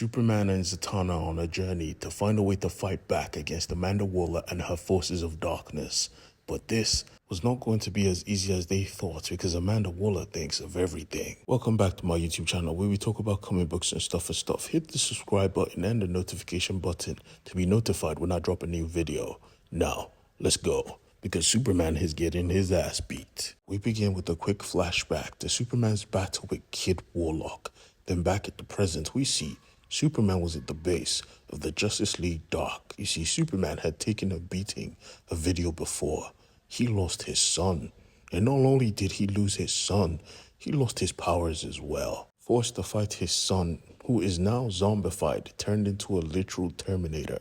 Superman and Zatanna on a journey to find a way to fight back against Amanda Waller and her forces of darkness. But this was not going to be as easy as they thought because Amanda Waller thinks of everything. Welcome back to my YouTube channel where we talk about comic books and stuff. Hit the subscribe button and the notification button to be notified when I drop a new video. Now, let's go, because Superman is getting his ass beat. We begin with a quick flashback to Superman's battle with Kid Warlock. Then back at the present, we see Superman was at the base of the Justice League Dark. You see, Superman had taken a beating a video before. He lost his son. And not only did he lose his son, he lost his powers as well. Forced to fight his son, who is now zombified, turned into a literal Terminator.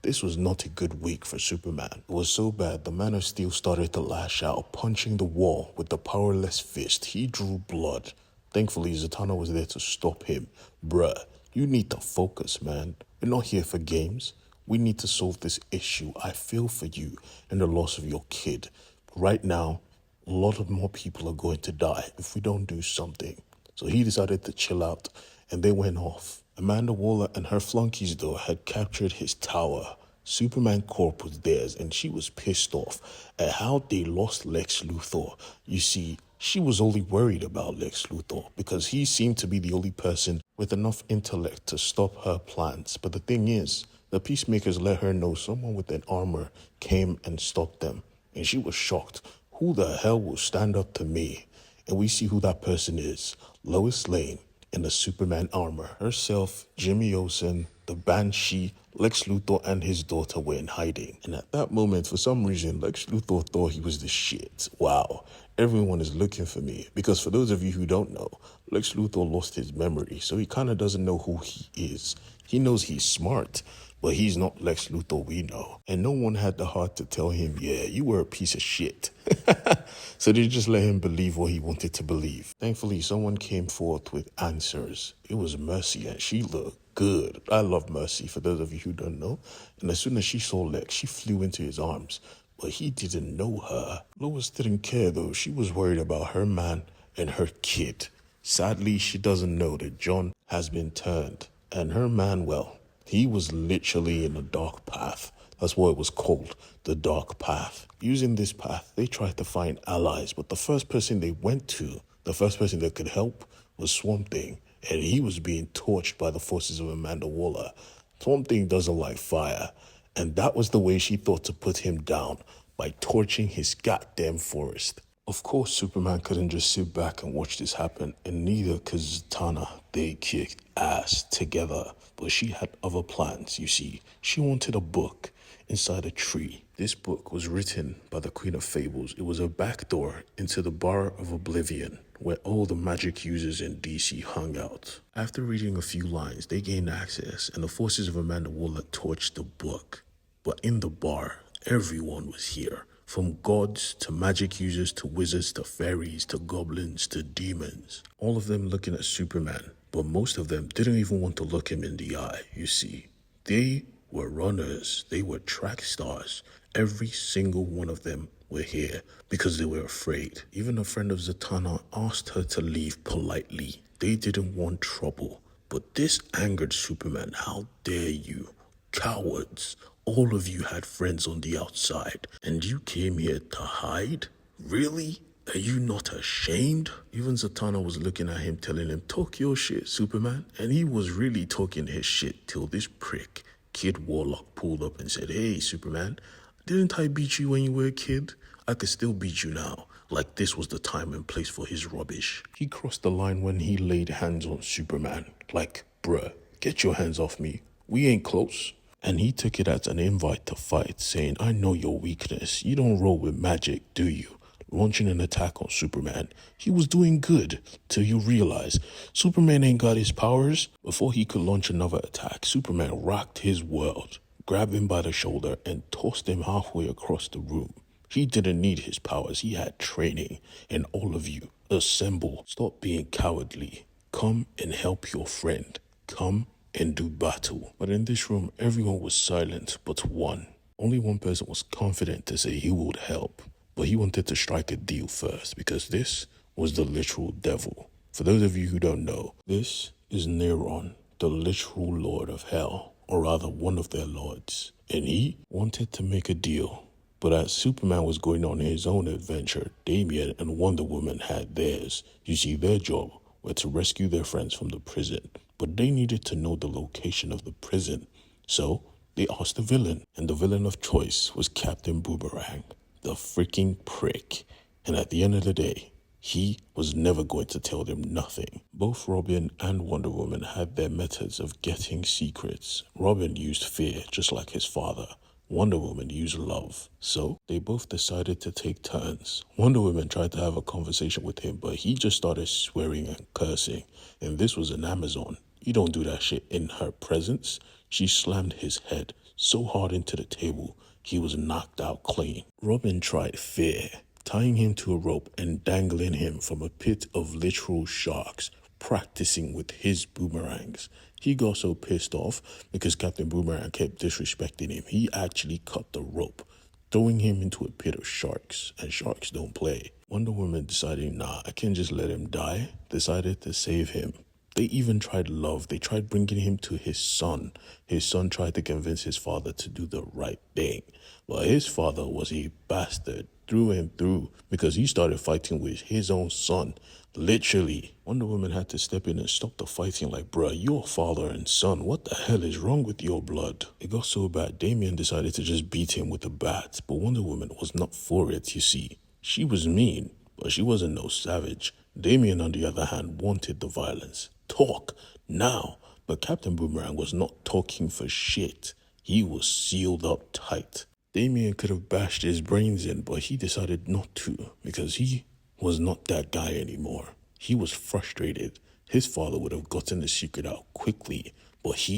This was not a good week for Superman. It was so bad, the Man of Steel started to lash out, punching the wall with the powerless fist. He drew blood. Thankfully, Zatanna was there to stop him. Bruh, you need to focus, man. We're not here for games. We need to solve this issue. I feel for you and the loss of your kid. Right now, a lot of more people are going to die if we don't do something. So he decided to chill out, and they went off. Amanda Waller and her flunkies, though, had captured his tower. Superman Corp was theirs, and she was pissed off at how they lost Lex Luthor. You see, she was only worried about Lex Luthor because he seemed to be the only person with enough intellect to stop her plans. But the thing is, the Peacemakers let her know someone with an armor came and stopped them. And she was shocked. Who the hell will stand up to me? And we see who that person is. Lois Lane in the Superman armor. Herself, Jimmy Olsen, the Banshee, Lex Luthor and his daughter were in hiding. And at that moment, for some reason, Lex Luthor thought he was the shit. Wow. Everyone is looking for me. Because for those of you who don't know, Lex Luthor lost his memory, so he kind of doesn't know who he is. He knows he's smart, but he's not Lex Luthor we know. And no one had the heart to tell him, yeah, you were a piece of shit. So they just let him believe what he wanted to believe. Thankfully, someone came forth with answers. It was Mercy, and she looked good. I love Mercy, for those of you who don't know. And as soon as she saw Lex, she flew into his arms. But he didn't know her. Lois didn't care, though. She was worried about her man and her kid. Sadly, she doesn't know that John has been turned. And her man, well, he was literally in a dark path. That's what it was called, the dark path. Using this path, they tried to find allies, but the first person they went to, the first person that could help, was Swamp Thing. And he was being torched by the forces of Amanda Waller. Swamp Thing doesn't like fire. And that was the way she thought to put him down, by torching his goddamn forest. Of course, Superman couldn't just sit back and watch this happen, and neither could Zatanna. They kicked ass together, but she had other plans, you see. She wanted a book inside a tree. This book was written by the Queen of Fables. It was a backdoor into the Bar of Oblivion, where all the magic users in DC hung out. After reading a few lines, they gained access, and the forces of Amanda Waller torched the book. But in the bar, everyone was here. From gods to magic users to wizards to fairies to goblins to demons. All of them looking at Superman, but most of them didn't even want to look him in the eye, you see. They were runners. They were track stars. Every single one of them were here because they were afraid. Even a friend of Zatanna asked her to leave politely. They didn't want trouble. But this angered Superman. How dare you? Cowards. All of you had friends on the outside, and you came here to hide? Really? Are you not ashamed? Even Zatanna was looking at him, telling him, talk your shit, Superman. And he was really talking his shit till this prick, Kid Warlock, pulled up and said, hey, Superman, didn't I beat you when you were a kid? I could still beat you now. Like this was the time and place for his rubbish. He crossed the line when he laid hands on Superman. Like, bruh, get your hands off me. We ain't close. And he took it as an invite to fight, saying, I know your weakness. You don't roll with magic, do you? Launching an attack on Superman. He was doing good till you realize Superman ain't got his powers. Before he could launch another attack, Superman rocked his world, grabbed him by the shoulder, and tossed him halfway across the room. He didn't need his powers. He had training. And all of you, assemble. Stop being cowardly. Come and help your friend. Come and do battle. But in this room, everyone was silent but one. Only one person was confident to say he would help, but he wanted to strike a deal first because this was the literal devil. For those of you who don't know, this is Neron. the literal lord of hell, or rather one of their lords, and he wanted to make a deal. But as Superman was going on his own adventure, Damian and Wonder Woman had theirs. You see, their job was to rescue their friends from the prison, but they needed to know the location of the prison. So they asked the villain, and the villain of choice was Captain Boomerang, the freaking prick. And at the end of the day, he was never going to tell them nothing. Both Robin and Wonder Woman had their methods of getting secrets. Robin used fear, just like his father. Wonder Woman used love. So they both decided to take turns. Wonder Woman tried to have a conversation with him, but he just started swearing and cursing. And this was an Amazon. You don't do that shit in her presence. She slammed his head so hard into the table, he was knocked out clean. Robin tried fear, tying him to a rope and dangling him from a pit of literal sharks, practicing with his boomerangs. He got so pissed off because Captain Boomerang kept disrespecting him. He actually cut the rope, throwing him into a pit of sharks, and sharks don't play. Wonder Woman decided, nah, I can't just let him die, decided to save him. They even tried love. They tried bringing him to his son. His son tried to convince his father to do the right thing. But his father was a bastard through and through because he started fighting with his own son. Literally. Wonder Woman had to step in and stop the fighting like, bruh, you're father and son. What the hell is wrong with your blood? It got so bad, Damian decided to just beat him with a bat. But Wonder Woman was not for it, you see. She was mean, but she wasn't no savage. Damian, on the other hand, wanted the violence. Talk now. But Captain Boomerang was not talking for shit. He was sealed up tight. Damian could have bashed his brains in, but he decided not to because he was not that guy anymore. He was frustrated. His father would have gotten the secret out quickly, but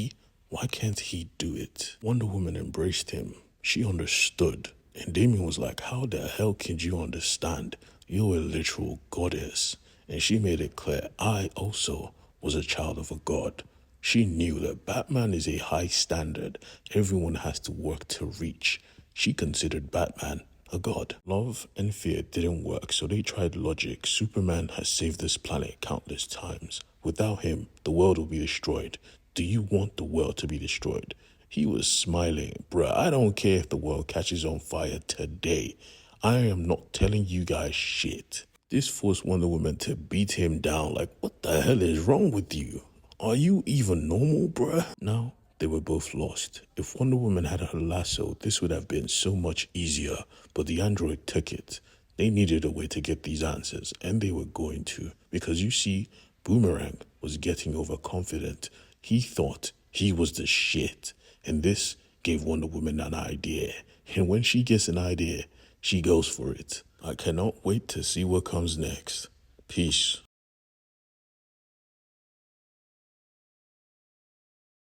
why can't he do it? Wonder Woman embraced him. She understood. And Damian was like, how the hell can you understand? You're a literal goddess. And she made it clear, I also was a child of a god. She knew that Batman is a high standard everyone has to work to reach. She considered Batman a god. Love and fear didn't work, so they tried logic. Superman has saved this planet countless times. Without him, the world will be destroyed. Do you want the world to be destroyed? He was smiling. Bruh, I don't care if the world catches on fire today. I am not telling you guys shit. This forced Wonder Woman to beat him down like, what the hell is wrong with you? Are you even normal, bruh? Now, they were both lost. If Wonder Woman had her lasso, this would have been so much easier, but the android took it. They needed a way to get these answers, and they were going to, because you see, Boomerang was getting overconfident. He thought he was the shit, and this gave Wonder Woman an idea. And when she gets an idea, she goes for it. I cannot wait to see what comes next. Peace.